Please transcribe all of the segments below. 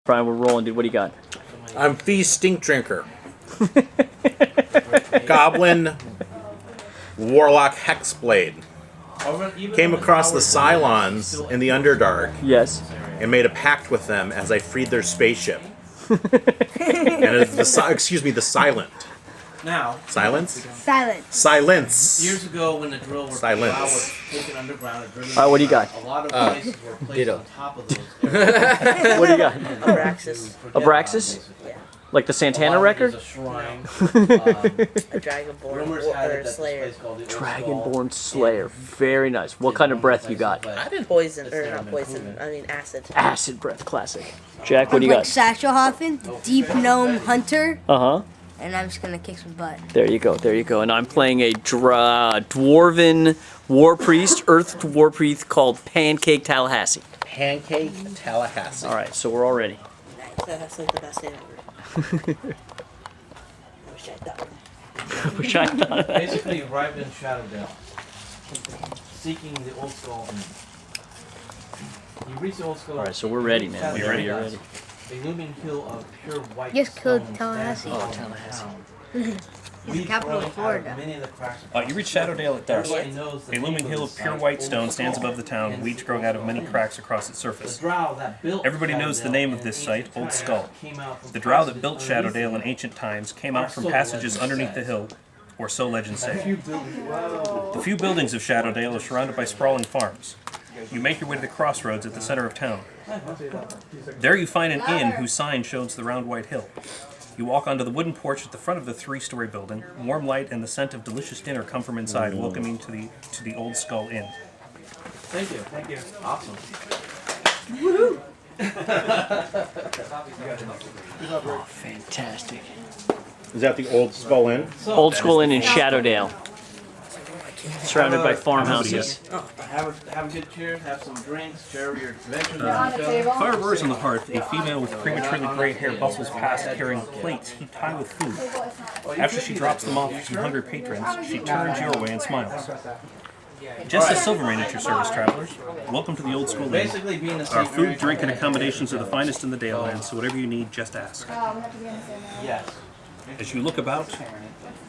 Brian, we're rolling, dude. What do you got? I'm Fee Stink Drinker. Goblin Warlock Hexblade. Came across the Cylons in the Underdark. Yes. And made a pact with them as I freed their spaceship. And it's the Silent. Now, Silence? Silence. Silence. Years ago, when the drill was taken underground and driven, what do you got? a lot of places were placed on top of those. What do you got? Abraxas. Abraxas? Yeah. Like the Santana record? A shrine. A Dragonborn Rumors had it or that Slayer. this place called the Old Dragonborn Slayer. Very nice. What kind of breath you got? Poison, or not poison, I mean acid. Acid breath. Classic. Jack, what do you like got? Sashelhoffen, Deep Gnome Hunter, Uh-huh. and I'm just gonna kick some butt. There you go. There you go. And I'm playing a dwarven war priest, earth war priest called Pancake Tallahassee. Pancake Tallahassee. All right, so we're all ready. That's like the best name ever. I wish I thought. Wish I thought of that. Basically, you arrived in Shadowdale, seeking the Old Skull. You reach the Old Skull. All right, so we're ready, man. We're ready. You're ready. A looming hill of pure white Just killed stone Tallahassee. stands Oh, above the Tallahassee. town. It's the capital of Florida. Many of the cracks You reach Shadowdale at dusk. Everybody knows the A looming name of hill the of pure site, white Old stone stands Skull. above the town, weeds growing out of many cracks across its The surface. Drow that built Everybody knows the Shadowdale name of in this ancient site, Old times Skull. came out from The Drow that passages built underneath Shadowdale in it. ancient times came out from passages underneath the hill, or so legends say. The few buildings of Shadowdale are surrounded by sprawling farms. You make your way to the crossroads at the center of town. There you find an inn whose sign shows the round white hill. You walk onto the wooden porch at the front of the three-story building. Warm light and the scent of delicious dinner come from inside, welcoming to the Old Skull Inn. Thank you. Thank you. Awesome. Oh, fantastic. Is that the Old Skull Inn? Old School Inn in Shadowdale. Surrounded by farmhouses. Have a good cheer, have some drinks, share your adventures. Fire burns on the hearth. A female with prematurely gray hair bustles past carrying plates heaped high with food. After she drops them off for some hungry patrons, she turns your way and smiles. Jesless Silvermad at your service, travelers. Welcome to the Old School Inn. Basically, being a Our food, drink, and accommodations are the finest in the Daleland, so whatever you need, just ask. Yes. As you look about,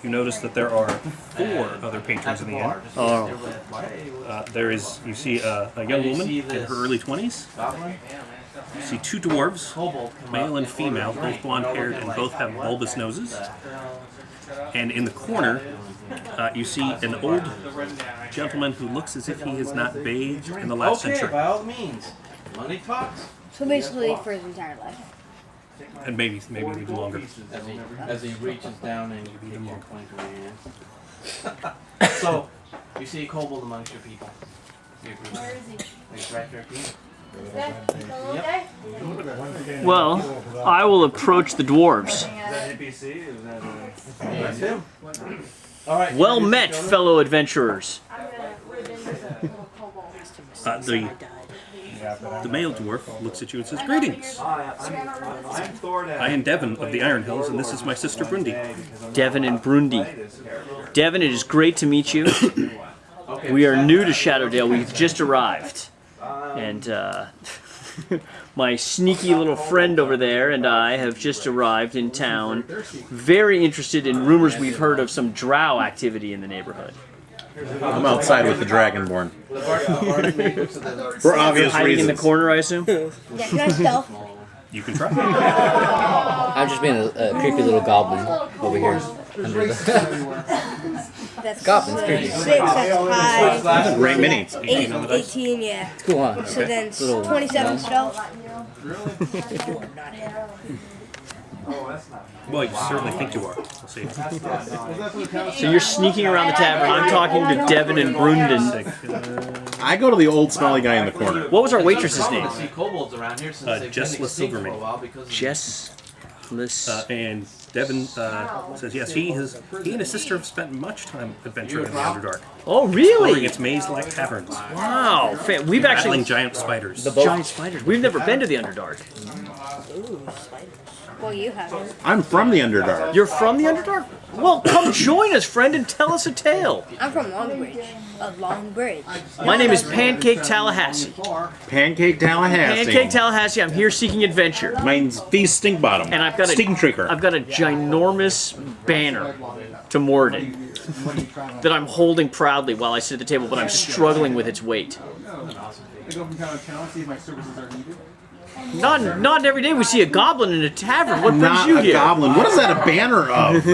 you notice that there are 4 other patrons in the inn. Oh. You see a young woman in her early 20s. You see 2 dwarves, male and female, both blonde-haired and both have bulbous noses. And in the corner, you see an old gentleman who looks as if he has not bathed in the last Okay, century. by all means. Money talks. So basically, for his entire life. And maybe even longer. As he reaches down and you take your coin from your hand. So, you see a kobold amongst your people. Where is he? He's right here. Well, I will approach the dwarves. That's him. All right. Well met, fellow adventurers. The male dwarf looks at you and says, "Greetings. I am Devin of the Iron Hills, and this is my sister Brundi." Devin and Brundin. Devin, it is great to meet you. We are new to Shadowdale. We've just arrived. And my sneaky little friend over there and I have just arrived in town. Very interested in rumors we've heard of some drow activity in the neighborhood. I'm outside with the Dragonborn. For obvious Hiding in the reasons. corner, I assume? Yeah, can I stealth? You can try. I'm just being a creepy little goblin over here. Under the That's Goblin's creepy. 6, that's high. That's a great mini. 18, yeah. It's cool, huh? So then it's Little 27 gnome. stealth. Well, you certainly think you are. We'll see. So you're sneaking around the tavern. I'm talking to Devin and Brundin. I go to the old smelly guy in the corner. What was our waitress's name? See kobolds around here since they've been Jesless extinct for a Silvermad. while because of Jesless. And Devin says, yes, he and his sister have spent much time adventuring in the Underdark. Oh, Exploring really? its maze-like caverns. Wow. We've Battling actually... giant spiders. Giant spiders. We've never been to the Underdark. Well, you haven't. I'm from the Underdark. You're from the Underdark? Well, come join us, friend, and tell us a tale. I'm from Longbridge. Longbridge. My name is Pancake Tallahassee. Pancake Tallahassee. Pancake Tallahassee. I'm here seeking adventure. Mine's Feast Stink Bottom. And I've got Stink Trigger. I've got a ginormous banner to Morden that I'm holding proudly while I sit at the table, but I'm struggling with its weight. I go from town to town, see if my services are needed. Not every day we see a goblin in a tavern. What brings Not you a here? goblin. What is that a banner of?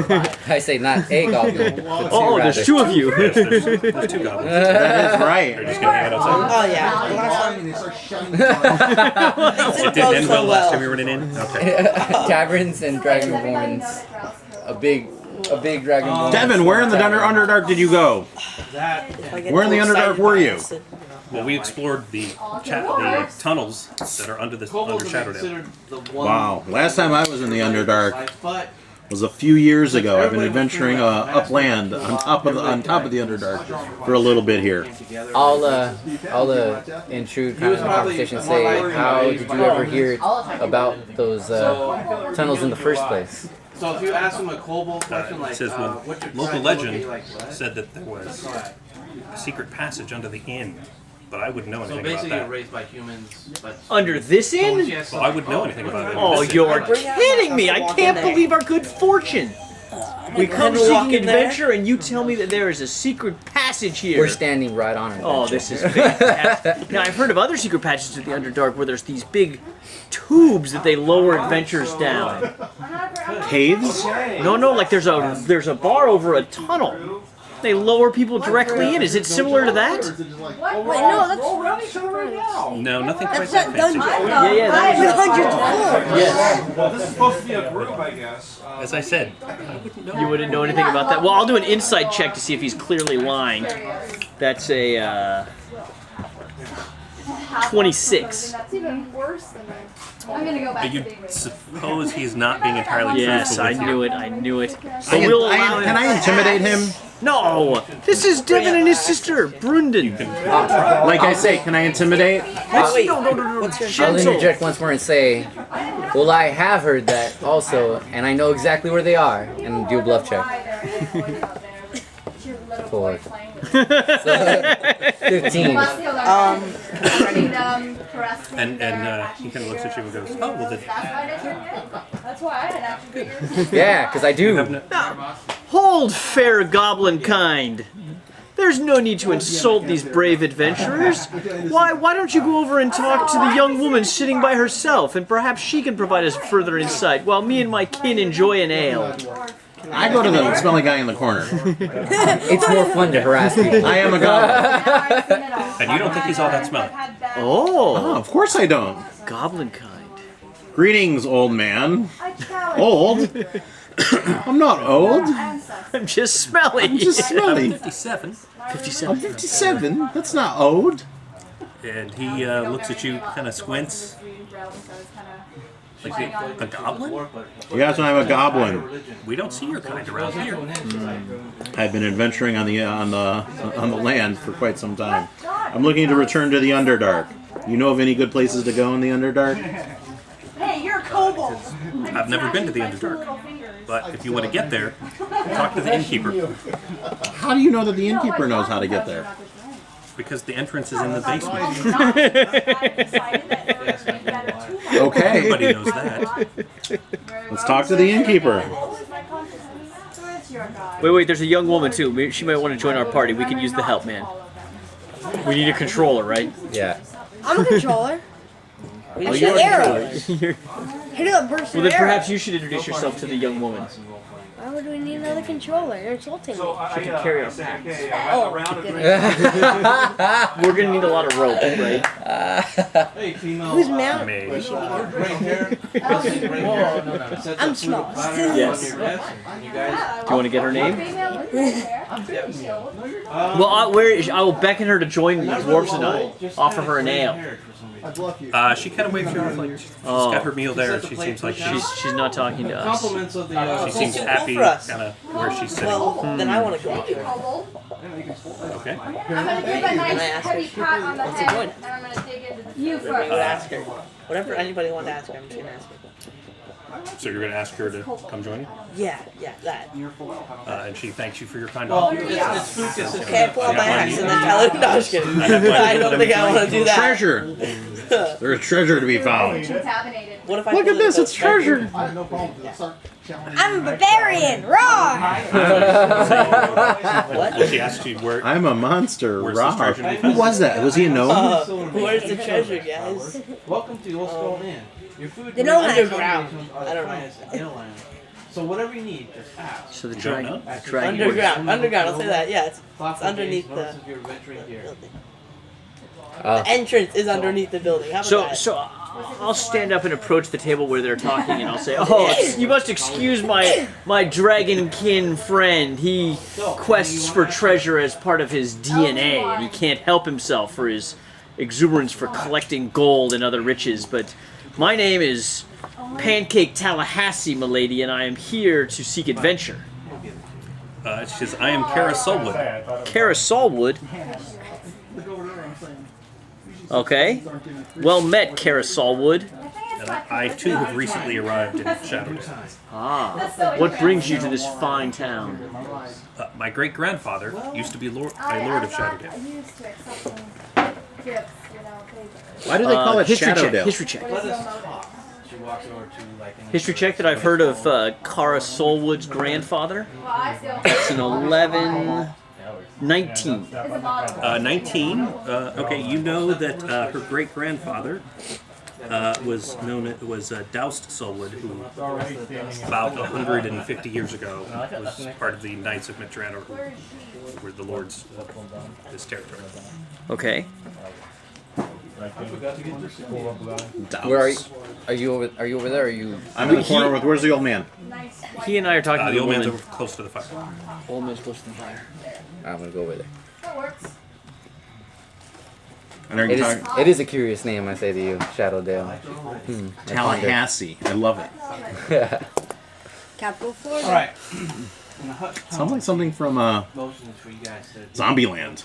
I say not a goblin. But Oh, there's two of you. Yes, there's 2 goblins. That is right. Just gonna hang out outside. Oh yeah. Last time And they start shouting. It didn't end well last time we were in. Okay. Taverns and dragonborns. A big dragonborn. Devin, where in the Underdark did you go? Where in the Underdark were you? Well, we explored the tunnels that are under Shadowdale. Wow. Last time I was in the Underdark was a few years ago. I've been adventuring upland on top of the Underdark for a little bit here. I'll intrude kind of the conversation. Say, how did you ever hear about those tunnels in the first place? So if you ask him a kobold question like, It says, well, what's your local percentage legend said that there was a secret passage under the inn, but I wouldn't know So anything about basically, you're that. raised by humans, but Under this inn? Well, I wouldn't know anything about it. Oh, you're kidding me! I can't believe our good fortune. We come Never walk seeking in there. adventure, and you tell me that there is a secret passage here. We're standing right on it. Oh, this is fantastic. Now, I've heard of other secret passages at the Underdark where there's these big tubes that they lower adventurers down. Caves? No, like there's a bar over a tunnel. They lower people directly in. Is it similar to that? Wait, no, that's No, nothing quite that's that that fancy. dungeon. Yeah, that With is hundreds of floors. Yes. Well, this is supposed to be a group, I guess. As I said, I wouldn't know. You wouldn't know anything about that. Well, I'll do an insight check to see if he's clearly lying. That's a 26. That's even worse than that. I'm gonna go back But to you Big Rig. suppose he's not being entirely Yes, truthful I with you. knew it. I knew it. So we'll allow him. Can I intimidate him? No, this is Devin and his sister, Brundin. Like I say, can I intimidate? Wait, No. I'll Gentle. interject once more and say, well, I have heard that also, and I know exactly where they are, and do a bluff check. For 15. And he kind of looks at you and goes, oh, well, then That's why I had action figures. Yeah, because I do. Hold, fair goblin kind. There's no need to insult these brave adventurers. Why don't you go over and talk to the young woman sitting by herself, and perhaps she can provide us further insight, while me and my kin enjoy an ale. I go to the smelly guy in the corner. It's more fun to harass people. I am a goblin. And you don't think he's all that smelly? Oh, of course I don't. Goblin kind. Greetings, old man. Old? I'm not old. I'm just smelly. I'm just smelly. 57. 57. I'm 57. That's not old. And he looks at you, kind of squints. Like a goblin? Yes, I'm a goblin. We don't see your kind around here. I've been adventuring on the land for quite some time. I'm looking to return to the Underdark. You know of any good places to go in the Underdark? Hey, you're a kobold. I've never been to the Underdark. But if you want to get there, talk to the innkeeper. How do you know that the innkeeper knows how to get there? Because the entrance is in the basement. Okay. Everybody knows that. Let's talk to the innkeeper. Wait, there's a young woman too. Maybe she might want to join our party. We can use the help, man. We need a controller, right? Yeah. I'm a controller. We Shoot should- arrows. Hit a burst Well, of then perhaps arrows. you should introduce yourself to the young woman. Why would we need another controller? You're insulting me. She can carry our packs. Oh, We're gonna need a lot of rope, right? Hey, female. who's mount? Maybe. Right here. I'm small. Yes. You Do you want to get her name? Well, I will beckon her to join the dwarves and I. Offer her an ale. She kind of waves you off like she's Oh. got her meal there. She seems like She's not talking to us. Compliments of the. she seems Cool happy, for us. kind of where she's sitting. Well, then I want to go with her. Okay. I'm gonna give a nice ask her? heavy pat on the What's the head, point? and I'm gonna dig into the I would ask her. Whatever anybody wants to ask her, I'm just going to ask her. So you're going to ask her to come join you? Yeah, that. And she thanks you for your kind Well, offer. it's food consistent. Okay, I pull out my axe and then tell her. No, I'm just kidding. I don't think I want to do that. Treasure. There's treasure to be found. Contaminated. What if I Look pull at this, it it's treasure. I have no problem with it. Start challenging. I'm a barbarian. Raw. Well, she asked you where. I'm a monster. Where's Raw. this treasure to be Who was that? Was he a gnome? Where's the treasure, guys? Welcome to What's Going In. Your food The no underground. I don't know. So whatever you need, just ask. So the You don't dragon. know? Dragon. Underground. I'll say that. Yeah, it's underneath the building. building. The entrance is underneath the building. How about that? So I'll stand up and approach the table where they're talking, and I'll say, "Oh, you must excuse my dragonkin friend. He quests for treasure as part of his DNA, and he can't help himself for his exuberance for collecting gold and other riches. But my name is Pancake Tallahassee, milady, and I am here to seek adventure." She says, I am Kara Solwood. Kara Solwood. Okay. Well met, Kara Solwood. And I too have recently arrived in Shadowdale. Ah. What brings you to this fine town? My great-grandfather used to be a lord of Shadowdale. Why do they call it history check. Shadowdale? History check. Let us talk. She walks over to History check that I've heard of Kara Solwood's grandfather. It's an 11, 19. 19. Okay, you know that her great-grandfather was Doused Solwood, who about 150 years ago was part of the Knights of Mitranor, who were the lords of this territory. Okay. Where are you? Are you over there? Or are you? I'm in the corner with. Where's the old man? He and I are talking to The the old man's woman. over close to the fire. Old man's close to the fire. I'm gonna go over there. That works. And are you talking? It is a curious name, I say to you, Shadowdale. Tallahassee. I love it. Capital Florida. All right. Sounds like something from Motions for you guys to. Zombieland.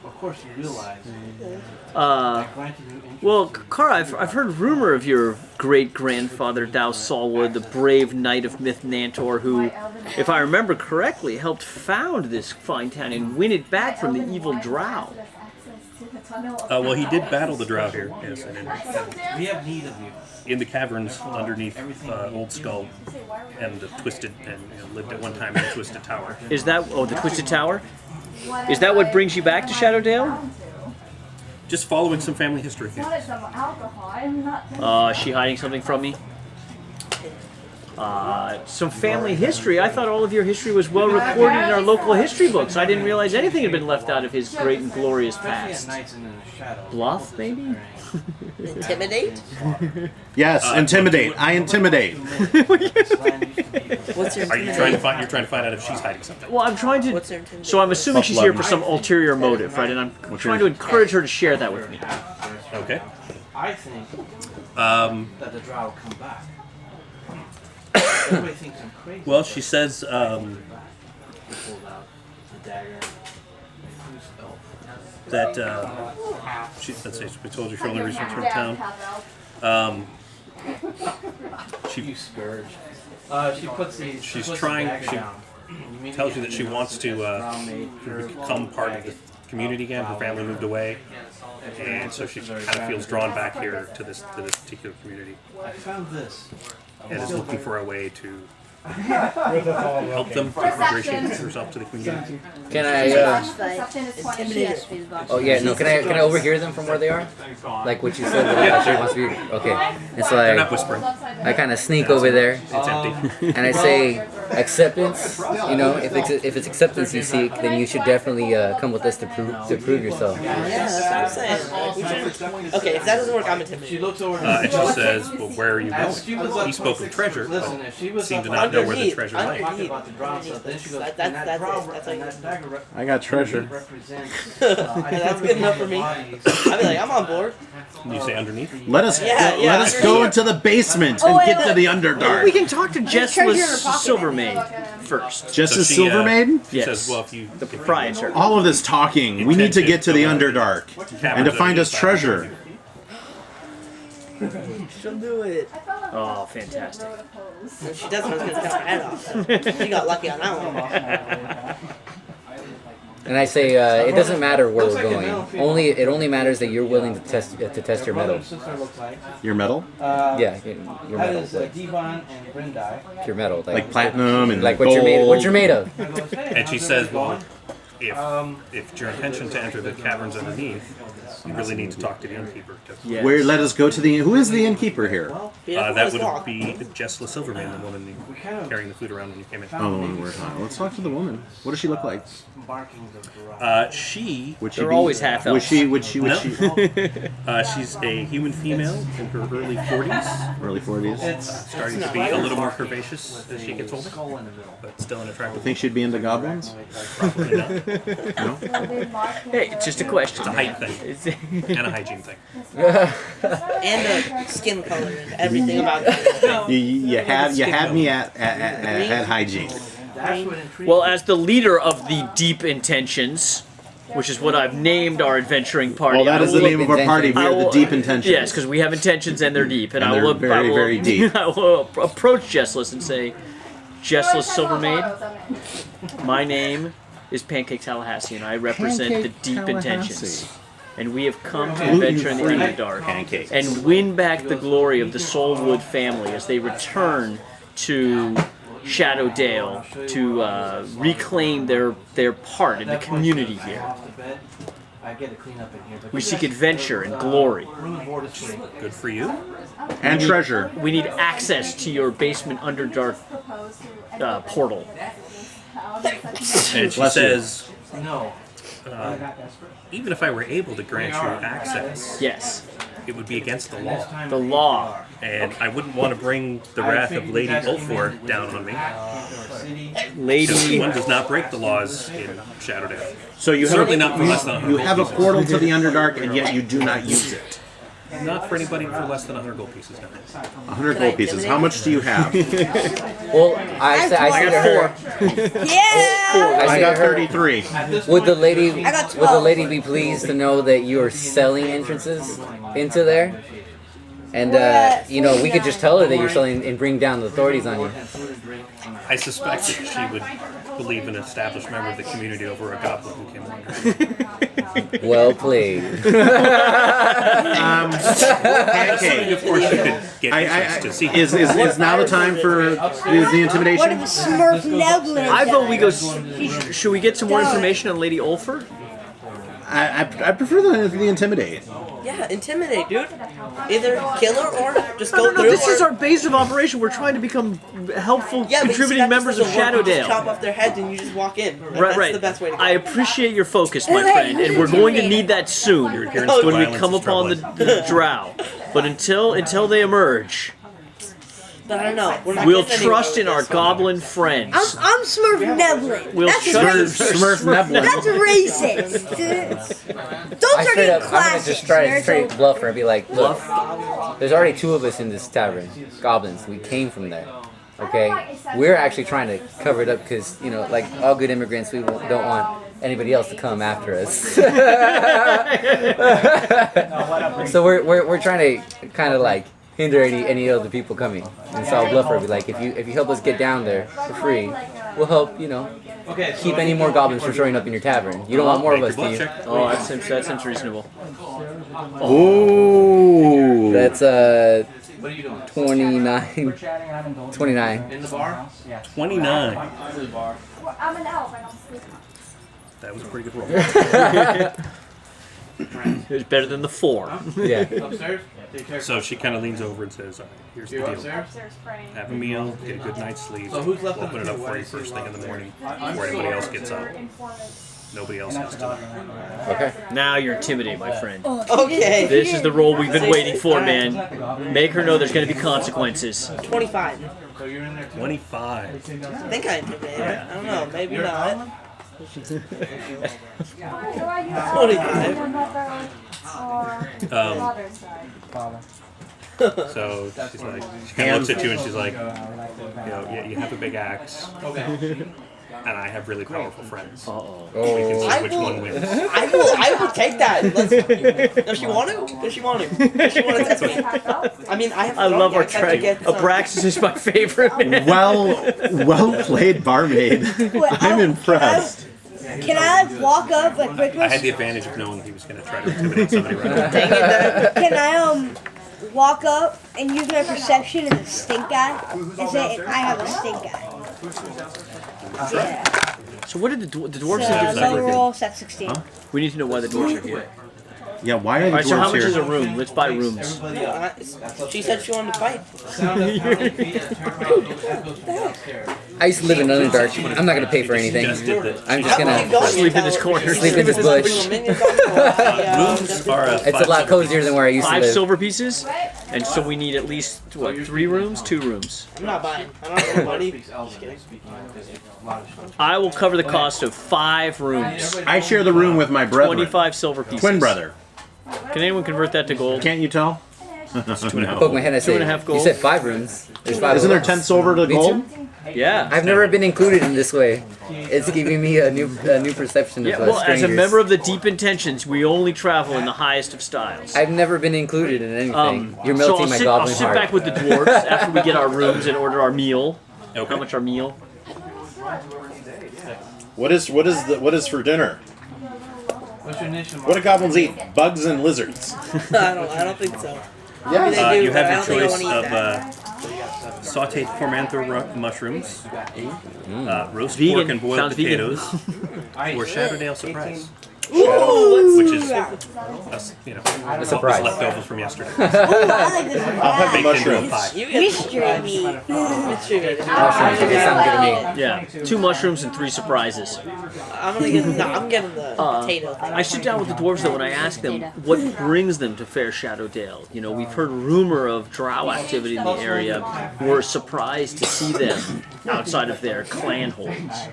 Of course, you realize. Granted you interest Well, in- Kara, I've heard rumor of your great-grandfather, Dow Solwood, the brave knight of Myth Nantor, who, if I remember correctly, helped found this fine town and win it back from the evil Drow. Well, he did battle the Drow here, yes, and We have need of you. in the caverns underneath Old Skull, and the Twisted, and lived at one time in the Twisted Tower. Is that the Twisted Tower? Is that what brings you back to Shadowdale? Just following some family history here. Wanted some alcohol. I'm not. Is she hiding something from me? Some family history. I thought all of your history was well recorded in our local history books. I didn't realize anything had been left out of his great and glorious past. Nights in the shadows. Bluff, maybe? Intimidate? Yes, intimidate. I intimidate. What's your Are you trying to find? You're trying to find out if she's hiding something. Well, I'm trying to. What's your intimidate? So I'm assuming she's here for some ulterior motive, right? And I'm trying to encourage her to share that with me. Okay. I think that the Drow will come back. Everybody thinks I'm crazy. Well, she says He pulled out the dagger. that let's say we told you she only recently returned to town. You scourge. She puts the. She's puts trying- The dagger she down. tells you that she wants to become part of the community again. Her family moved away, and so she kind of feels drawn back here to this particular community, I found this. and is looking for a way to help them to ingratiate herself to the community. Can I? Perception is 20. Yes, Oh yeah, no. Can I overhear them from where they are? Like what you said that she wants to be. Okay. It's They're not like whispering. I kind of sneak over there It's empty. and I say acceptance. You know, if it's acceptance you seek, then you should definitely come with us to prove yourself. Yeah, that's what I'm saying. Okay, if that doesn't work, I'm She intimidated. looks over. And she says, "Well, where are you As she was going?" up- He spoke of treasure, Listen, but if she was seemed to up not know where the underneath, treasure lay. talking about the Drow stuff, then she goes, That's and that it. Drow, That's and all that dagger I got treasure. represents. That's good enough for me. I'd be like, I'm on board. You say underneath. Let us Yeah, let us go into the basement and get to the We Underdark. can talk to Jesless treasure in her pocket. Silvermad first. Just a So she, Silvermaid? She Yes. says, "Well, if you The proprietor. All of this talking. We need to get to the Underdark and to find us treasure. She'll do it. Oh, fantastic. If she doesn't, I was going to cut her head off. So she got lucky on that one. And I say it doesn't matter where we're going. It only matters that you're willing to test your metal. Your metal? Yeah, your That metal. is Like, Devon and Brindai. your metal. Like platinum and like what gold. you're made. What you're made of. And she says, well, if it's your intention to enter the caverns underneath, you really need to talk to the innkeeper. Yes. Where? Let us go to the. Who is the innkeeper here? That would be Jesless Silvermad, the woman carrying the food around when you came in. Oh, the one we're talking. Let's talk to the woman. What does she look like? She Would she They're be, always half elves. Would she? No. She's a human female in her early 40s, Early 40s. starting to be a little more curvaceous as she gets older, but still an attractive. Think she'd be into goblins? Probably not. No. Hey, it's just a question. It's a height thing and a hygiene thing. And the skin color and everything about it. You had me at hygiene. Well, as the leader of the Deep Intentions, which is what I've named our adventuring party. Well, that is the name of our party. We I are the will- Deep Intentions. Yes, because we have intentions and they're deep. And And I will, they're very, very deep. I will approach Jesless and say, Jesless Silvermad, my name is Pancake Tallahassee, and I represent the Deep Intentions. And we have come to adventure in the Underdark Pancakes. and win back the glory of the Solwood family as they return to Shadowdale to reclaim their part in the community here. We seek adventure and glory. Good for you. And treasure. We need access to your basement Underdark portal. And she Bless you. says, No. even if I were able to grant you access, Yes, it would be against the law. the law. And I wouldn't want to bring the wrath of Lady Ulfor down on me. Because Lady, one does not break the laws in Shadowdale. So you Certainly have not for less than 100 you gold have a pieces. portal to the Underdark, and yet you do not use it. Not for anybody for less than 100 gold pieces. No. 100 gold pieces. How much do you have? Well, I say to her. Yeah! I I say got to her, 33. Would the lady got would the 12. lady be pleased to know that you are selling entrances into there? And we could just tell her that you're selling and bring down the authorities on you. I suspect that she would believe an established member of the community over a goblin who came along. Well played. Pancake. Of course, you could get access to see. Is now the time for the What intimidation? if Smurf Neblin? I vote we go. Should we get some more information on Lady Ulfor? I prefer the intimidate. Yeah, intimidate, dude. Either kill her or just go No, through. this or... is our base of operation. We're trying to become helpful, Yeah, but you see, contributing that members of just doesn't work. You just chop Shadowdale. off their heads and you just walk in. Like, Right, that's right. the best way to go. I appreciate your focus, my friend, and we're going to need that soon adherence to when we violence come is upon the Drow. But until they emerge, But I don't know. We're not we'll getting trust in anywhere our with this one. goblin friends. I'm Smurf Neblin. We'll That's trust racist. Smurf Neblin. That's racist. Those I are straight the up, I'm gonna classics. just try to There's straight a- bluff her and be like, look, there's already 2 of us in this tavern, goblins. We came from there. Okay, we're actually trying to cover it up because like all good immigrants, we don't want anybody else to come after us. So we're trying to kind of like hinder any other people coming. And so I'll bluff her, be like, if you help us get down there for free, we'll help keep any more goblins from showing up in your tavern. You don't want more of us, do you? Oh, that seems reasonable. Oh. That's What are you doing? 29. Chatting, I haven't told 29. In the bar? 29. Bar. I'm an elf. I don't sleep. That was a pretty good roll. It was better than the 4. Yeah. Upstairs? So she kind of leans over and says, here's the You're deal. upstairs? Upstairs praying. Have a meal, get a good night's sleep. So who's left We'll in open the it up queue? for you first thing in the morning before anybody else gets up. Nobody else has to. Okay. Now you're intimidating, my friend. Okay. This is the role we've been waiting for, man. Make her know there's going to be consequences. 25. So you're in there too? 25. I think I intimidated her. I don't know. Maybe You're a not. goblin? 25. So she's like, she kind of looks at you and she's like, yeah, you have a big axe. Okay. and I have really powerful friends. Uh-oh. We can see I which will- one wins. I will take that. Does she want to? Does she want to? Does she want to test me? I mean, I have. I love our I have to track. get some- Abraxas is my favorite. Man. Well played, barmaid. I'm impressed. Can I like, walk up like quick? I had the advantage of knowing he was going to try to intimidate somebody right now. Dang it, Can I walk up and use my perception as a stink guy and say I have a stink guy? Yeah. So what did the dwarves So do? low roll, set 16. We need to know why the dwarves are here. Yeah, why are the Alright, so how dwarves much is a here? room? Let's buy rooms. She said she wanted to fight. I used to live in Underdark. I'm not gonna pay for anything. I'm just gonna Sleep in this corner. sleep in this bush. Rooms are It's a lot cozier than where I used to 5 live. silver pieces, and so we need at least what? 3 rooms, 2 rooms. I'm not buying. I don't have money. Just kidding. I will cover the cost of 5 rooms. I share the room with my brethren. 25 silver pieces. Twin brother. Can anyone convert that to gold? Can't you tell? Poke my head. I said, 2.5 gold. you said 5 rooms. There's 5. Isn't there rooms. 10 silver to Me gold? too. Yeah. I've never been included in this way. It's giving me a new perception Yeah, of well, as a strangers. member of the Deep Intentions, we only travel in the highest of styles. I've never been included in anything. You're So melting my I'll goblin sit heart. back with the dwarves after we get our rooms and order our meal. Okay. How much our meal? What is for dinner? What's your niche? What do goblins eat? Bugs and lizards. I don't think so. Yeah. They do, You but I have don't your think I choice wanna eat of that. sauteed cormanther mushrooms, roast Vegan. pork and boiled Sounds vegan. potatoes, or Shadowdale surprise, Ooh, which is let's you know A surprise. left over from yesterday. Ooh, I like this one. I'll have the Baked into a mushrooms. pie. You get Mystery meat. mystery meat. Mushrooms, they sound good to me. Yeah, 2 mushrooms and 3 surprises. I'm gonna get. No, I'm getting the potato thing. I sit down with the dwarves though and I ask them what brings them to fair Shadowdale. You know, we've heard rumor of Drow activity in the area. We're surprised to see them outside of their clan holds.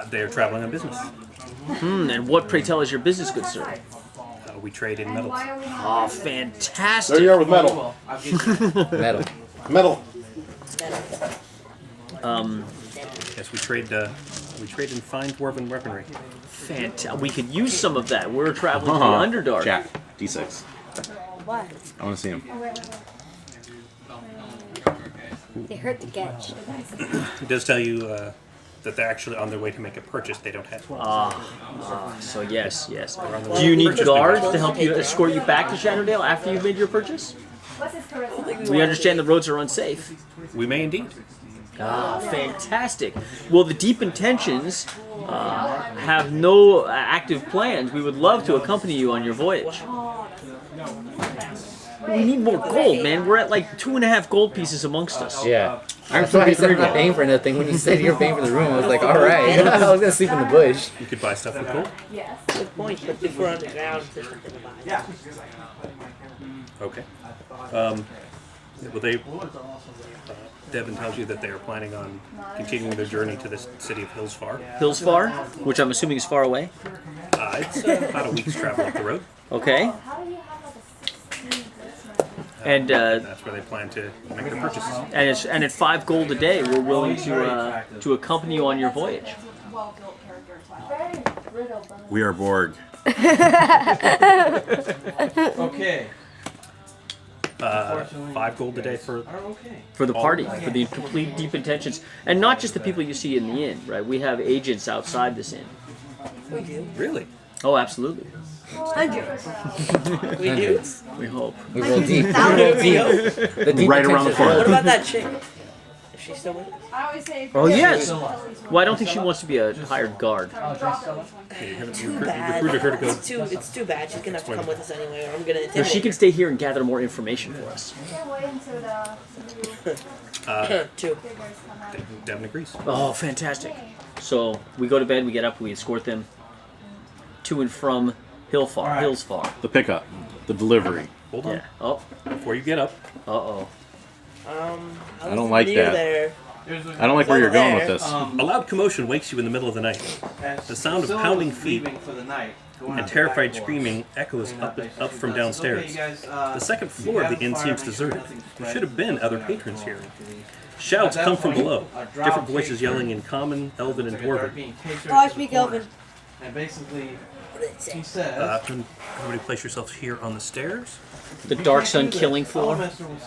They are traveling on business. And what, pray tell, is your business, good sir? We trade in metals. Oh, fantastic! There you are with metal. Metal. Metal. Yes, we trade in fine dwarven weaponry. We could use some of that. We're traveling to the Underdark. Jack. D6. What? I want to see him. They hurt the catch. It does tell you that they're actually on their way to make a purchase they don't have. So yes. Do you need guards to help you escort you back to Shadowdale after you've made your purchase? We understand the roads are unsafe. We may indeed. Fantastic. Well, the Deep Intentions have no active plans. We would love to accompany you on your voyage. We need more gold, man. We're at like 2.5 gold pieces amongst us. Yeah. That's why I said I'm not paying for nothing. When you said you were paying for the room, I was like, alright. I was gonna sleep in the bush. You could buy stuff with gold. Good point, but if we're underground, there's nothing to buy. Okay. Well, Devin tells you that they are planning on continuing their journey to the city of Hillsfar. Hillsfar, which I'm assuming is far away. It's about a week's travel up the road. Okay. And That's where they plan to make their purchases. and at 5 gold a day, we're willing to accompany you on your voyage. We are Borg. Okay. 5 gold a day for For the party, for the complete Deep Intentions, and not just the people you see in the inn, right? We have agents outside this inn. We do. really. Oh, absolutely. Hundreds. We do. We hope. We roll deep. We roll deep. The deep Right around the intentions corner. What about that chick? Is she still with us? I always say. Oh yes. Well, I don't think she wants to be a hired guard. Too bad. Recruited her to go. It's too bad. She's gonna have to come with us anyway, or I'm gonna So intimidate she can stay here and gather more information for us. her. Two. Devin agrees. Oh, fantastic. So we go to bed, we get up, we escort them to and from Hillsfar. The pickup. The delivery. Hold on. Yeah. Oh. Before you get up, Uh-oh. I don't like near that. There. I don't like where you're going with this. A loud commotion wakes you in the middle of the night. The sound of pounding feet and terrified screaming echoes up from downstairs. The second floor of the inn seems deserted. There should have been other patrons here. Shouts come from below, different voices yelling in common, elven, and dwarven. Oh, I speak Elven. And basically, he says... Everybody place yourselves here on the stairs. The Dark Sun killing floor.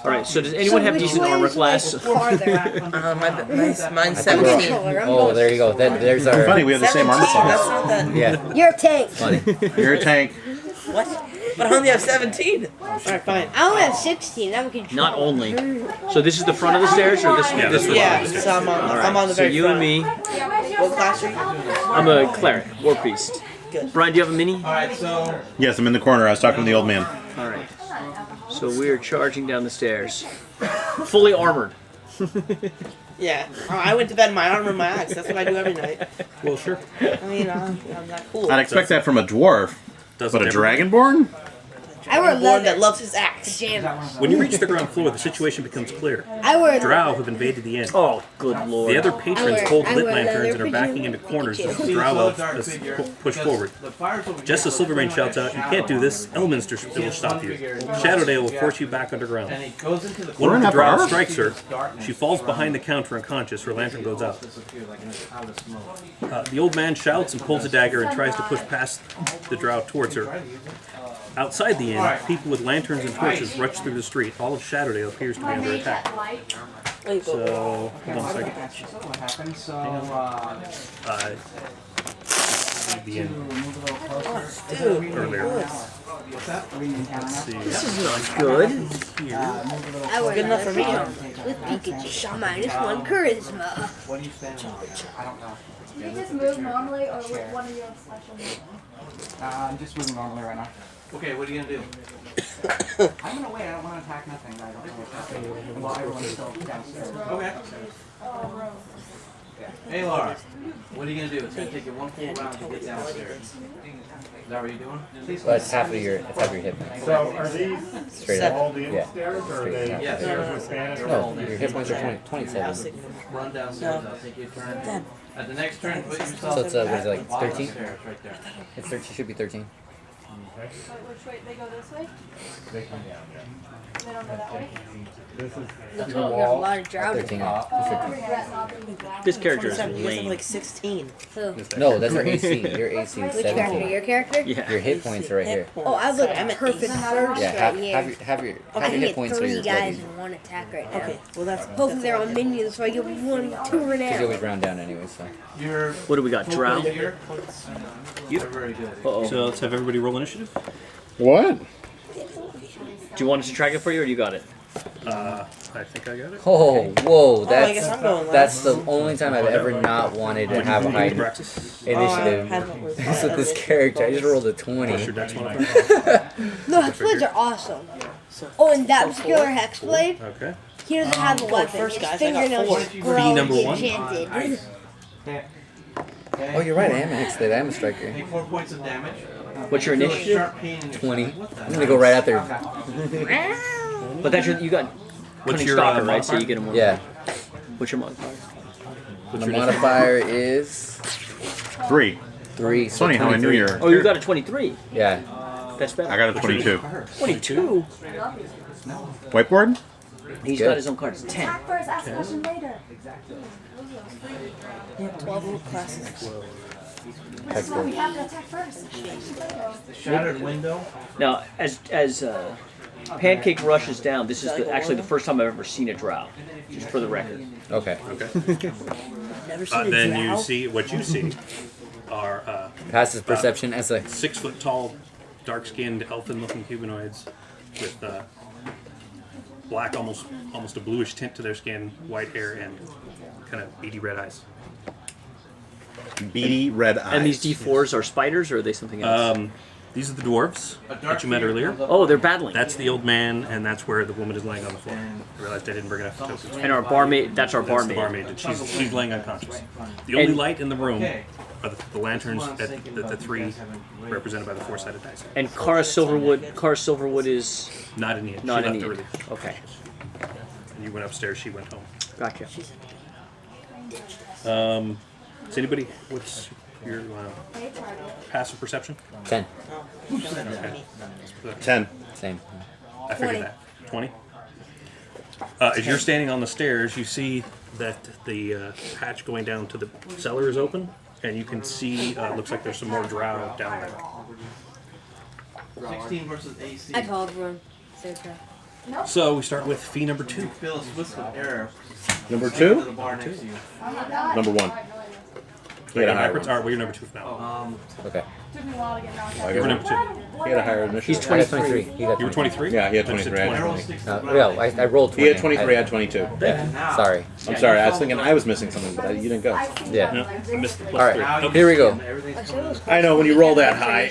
Alright, so does anyone have decent armor class? Mine's 17. Oh, there you go. There's our. Funny, we have the same armor That's class. not that. Yeah. You're a tank. Funny. You're a tank. What? But I only have 17. Alright, fine. I only have 16. I'm control. Not only. So this is the front of the stairs, or this? Yeah, this one. Yeah, so I'm on the So very you front. and me. What class are you? I'm a cleric, war priest. Good. Brian, do you have a mini? Alright, so... Yes, I'm in the corner. I was talking to the old man. Alright. So we are charging down the stairs. Fully armored. Yeah. I went to bed in my armor and my axe. That's what I do every night. Well, sure. I mean, I'm that cool. I'd expect that from a dwarf, Does but a it dragonborn? I wear One leather. that loves his axe. Pajamas. When you reach the ground floor, the situation becomes clear. I wear. Drow have invaded the inn. Oh, good lord. The other patrons I hold wear lit leather lanterns and are backing pajamas. into corners as the See, Drow this elf dark is figure, pushed because forward. the fire's over here, Jesless so Silvermad you shouts wanna out, "You have can't do shadow this. Elminster will stop you. Shadowdale will force you back underground." And he goes into the One of the in Drow F.R.? strikes her. She falls behind the counter unconscious. Her lantern goes out. The old man shouts and pulls a dagger and tries to push past the Drow towards her. Outside the inn, people with lanterns and torches rush through the street. All of Shadowdale appears to be under attack. So, hold on a second. What happened? So, The inn Dude, earlier. Let's See. This is not good. I wear good enough for me. with Pikachu. -1 charisma. what do you stand on? I don't know. Do you just move normally or with one of your special moves? I'm just moving normally right now. Okay, what are you gonna do? I'm gonna wait. I don't want to attack nothing. I don't know what's happening. While everyone's still downstairs. Okay. Hey Laura, what are you gonna do? It's gonna take you one full round to get downstairs. Is that what you're doing? But it's half of your hit points. So are these Straight up. all the Yeah. upstairs, or are they Yes. upstairs with Spanish? No, your hit points are 27. Run downstairs. I'll take you a turn. At the next turn, put yourself So it's what is it, like 13? upstairs right there. It's 13. Should be 13. Which way? They go this way? They come down, yeah. They don't go that way? This is Look, your got a wall. lot of drow. 13. I regret not being back. This character is 27. You guys have lame. like 16. Who? No, that's our AC. Your AC is Which character? 17. Your character? Yeah. Your hit points are right here. Oh, I look I'm at perfect ace. first Yeah, right here. have your I can hit get points are 3 your guys legend. in 1 attack right now. Okay, well that's... Both of their own minions, so I get 1 turn Because you out. always round down anyway, so. Your What do we got? Drow? You're very good. Uh-oh. So let's have everybody roll initiative. What? Do you want us to track it for you, or you got it? I think I got it. Oh, whoa, I guess I'm going that's last. the only time I've ever not wanted to have a high Practice. initiative. It's with this character. I just rolled a What's your 20. dex modifier? No, hexblades are awesome. Oh, and that particular hexblade, Okay. he doesn't have a weapon. first, His guys. I got fingernails 4. grow Be number and one. enchanted. Oh, you're right. I am a hexblade. I am a striker. Take 4 points of damage. What's your Feel a initiative? sharp pain in your 20. side. What the I'm gonna go right out there. But that's your, you got What's cunning your stalker, right? So modifier? you get a more. Yeah. What's your modifier? What's The your modifier is 3. 3. It's funny how I knew your. Oh, you got a 23. Yeah. That's better. I got a 22. 22. Whiteboard? He's Good. got his own cards. 10. Attack first, ask question later. 12 classes. We Hexblade. have to attack first. The shattered window. Now, as Pancake rushes down, this is actually the first time I've ever seen a drow. Just for the record. Okay. Never seen a Then drow. you see what you see are Passes perception as a 6 foot tall, dark-skinned, elfin-looking humanoids with black, almost a bluish tint to their skin, white hair, and kind of beady red eyes. Beady red eyes. And these D4s are spiders, or are they something else? These are the dwarves that you met earlier. Oh, they're battling. That's the old man, and that's where the woman is laying on the floor. I realized I didn't bring enough tokens. And our barmaid, that's our That's the barmaid. barmaid, and she's laying unconscious. The only And- light in the room are the lanterns at the 3 represented by the 4-sided dice. And Cara Silverwood is Not in the inn. not She in left the early. Okay, And you went upstairs, she went home. gotcha. Is anybody? What's your passive perception? 10. Okay. 10. Same. I figured that. 20. As you're standing on the stairs, you see that the hatch going down to the cellar is open, and you can see. Looks like there's some more drow down there. 16 versus AC. I called one. So we start with fee number 2. Phil Swiss with error. Number To 2? the bar next to you. Number 1. He had a higher one. Alright, well, you're number 2 for now. Okay. Took me a while to get knocked I out. You're got number 2. He had a higher initial. He's I got 23. He got You were 23? Yeah, he had I just said 23. I had 20. 20. Yeah, I rolled 20. He had 23. I had 22. Yeah. Sorry. I'm sorry. I was thinking I was missing something, but you didn't go. Yeah. No, I missed the plus All right. 3. Here we go. I know when you roll that high.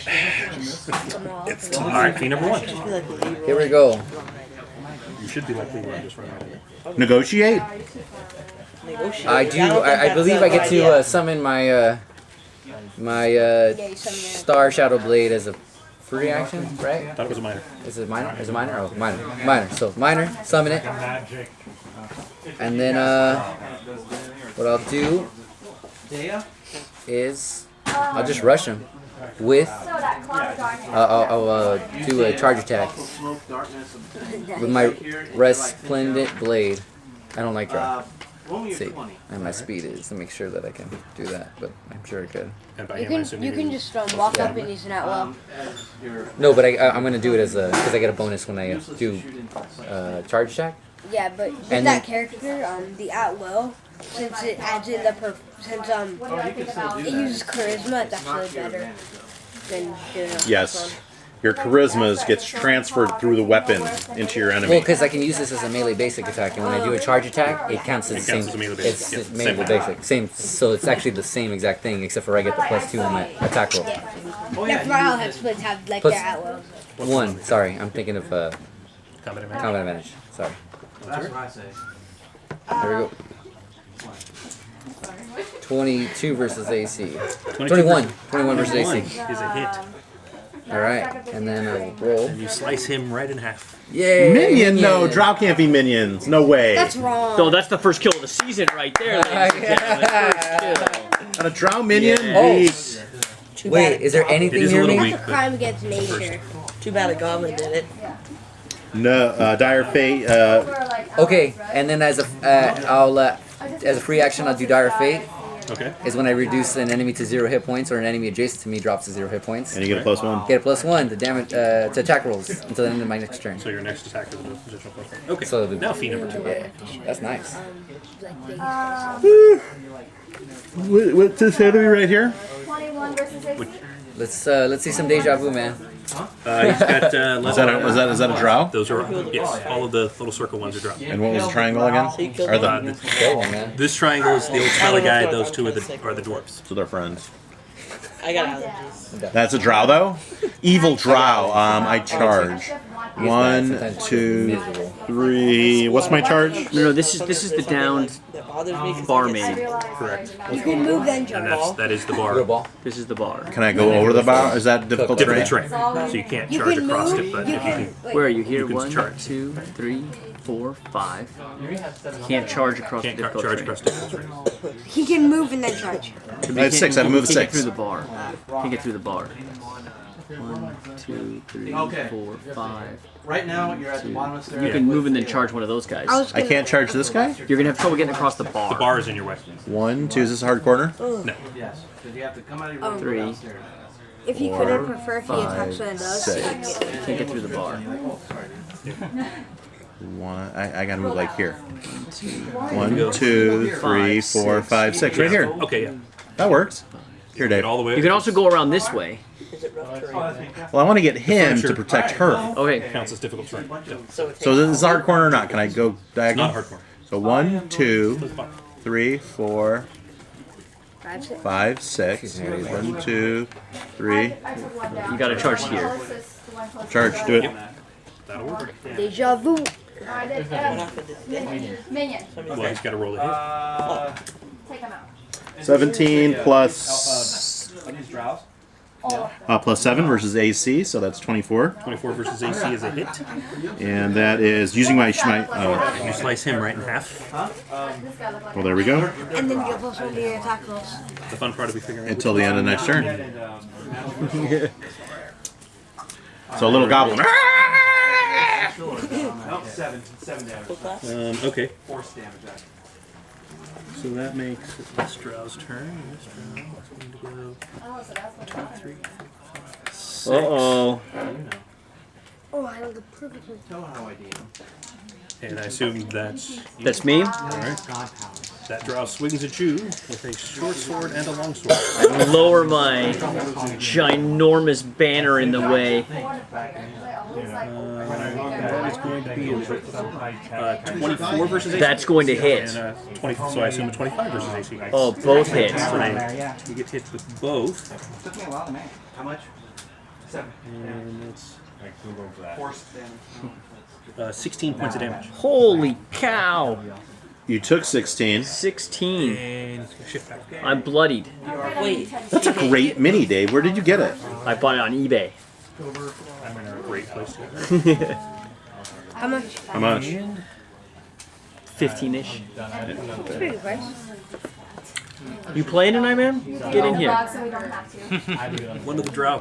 Alright, fee number 1. Here we go. You should be likely to just run out of it. Negotiate. I do. I believe I get to summon my Star Shadow Blade as a free action, right? I thought it was a minor. Is it minor? Is it minor? Oh, minor. Minor. So minor. Summon it, Magic. and then what I'll do is I'll just rush him with. I'll do a charge attack with my Resplendent Blade. I don't like draw. Let's see, and my speed is to make sure that I can do that, but I'm sure I could. And by You him, I can assume you can just walk up and use an outlaw. No, but I'm gonna do it as a because I get a bonus when I do charge attack. Yeah, but with And that then- character, the at will, since it adds in the since it uses charisma, it's actually better than doing it. Yes. Your charisma gets transferred through the weapon into your Well, enemy. because I can use this as a melee basic attack, and when I do a charge attack, it counts as the same. counts as a melee basic. It's Yeah, melee same. basic, same. So it's actually the same exact thing, except for I get the +2 on my attack roll. That's why all splits have like Plus- their at will. 1. Sorry, I'm thinking of combat advantage. combat advantage. Sorry. That's what I say. Here we go. 22 versus AC. 22 21. 21 versus AC. is a hit. All right, and then I'll roll. And you slice him right in half. Yay! Minion? No, Drow can't be minions. No way. That's wrong. So that's the first kill of the season right there, ladies and gentlemen. First kill. And a Drow minion? Oh. Weak. Too Wait, bad. is there It anything is a near little me? weak. That's a crime against nature. Too bad a goblin did it. No, Dire Fate. Okay, and then as a as a free action, I'll do Dire Fate. Okay. Is when I reduce an enemy to 0 hit points, or an enemy adjacent to me drops to 0 hit points. And you get a +1. Get a +1 to damage to attack rolls until the end of my next turn. So your next attack is a positional +1. Okay. So the- now fee number 2. Yeah, that's nice. What's this enemy right here? 21 versus 18. Let's see some deja vu, man. He's got Is that a Drow? Those are yes. All of the little circle ones are dropped. And what was the triangle again? Or Kill one, man. This triangle is the old smelly guy. Those two are the dwarves. So they're friends. I got allergies. That's a Drow though? Evil Drow. I charge. 1, 2, 3. What's my charge? No, this is the downed That bothers me 'cause I barmaid. get Correct. You can move then And jump. that is the Real bar. ball. This is the bar. Can I go over the bar? Is that difficult terrain? Difficult terrain. So you can't You charge can across move. it, but You if you can. can. Wait, Where are you here? You can 1, charge. 2, 3, 4, 5. Can't charge across the Can't difficult charge terrain. across difficult terrain. he can move and then charge. I had 6. I moved Can't get 6. through the bar. Can't get through the bar. 1, 2, 3, Okay. 4, 5. Right now, you're at the bottom of the stairs. You can move and then charge one of those guys. I can't charge this guy? You're gonna have trouble getting across the bar. The bar is in your way. 1, 2. Is this a hard corner? No. Yes, because you have to come out of your room and go 3. downstairs. If he couldn't prefer, if he attacks when it does. 6. Can't get through the bar. 1. I gotta move like here. 1, 2, 3, 4, 5, 6. Right here. Okay, yeah. That works. Here, Get Dave. all the way. You can also go around this way. Is it rough terrain? Well, I want to get him to protect her. Okay. Counts as difficult terrain. Yeah. So it So this is a hard corner or not? Can I go diagonal? Not hardcore. So 1, 2, 3, 4, 5, 5, 6. 1, 2, 3. You gotta charge here. Charge. Do it. That'll work. Deja vu. Minion. Well, he's got to roll a hit. Take him out. 17 plus. Are these drows? Plus 7 versus AC, so that's 24. 24 versus AC is a hit. And that is using my... You slice him right in half. well, there we go. And then you'll plus 1 to your attack rolls. The fun part will be figuring out Until the end of the next turn. So a little goblin. Seven damage. okay. Force damage. So that makes this Drow's turn. This Drow is going to go 2, 3, 4, 5, 6. Uh-oh. Oh, I don't get perfectly. Tell her how I DM. And I assume that's That's me. Alright. That Drow swings at you with a short sword and a long sword. I lower my ginormous banner in the way. That is going to be 24 versus AC. That's going to hit. And, 20, so I assume a 25 versus AC. Oh, both hits. You get hit with both. Took me a while to make. How much? 7. And it's Like Google that. Force damage. 16 points of damage. Holy cow! You took 16. 16. And shift back. I'm bloodied. Wait. That's a great mini, Dave. Where did you get it? I bought it on eBay. I'm in a great place to How much? How much? 15-ish. It's pretty good price. You playing tonight, man? Get in here. So we don't have to. One of the Drow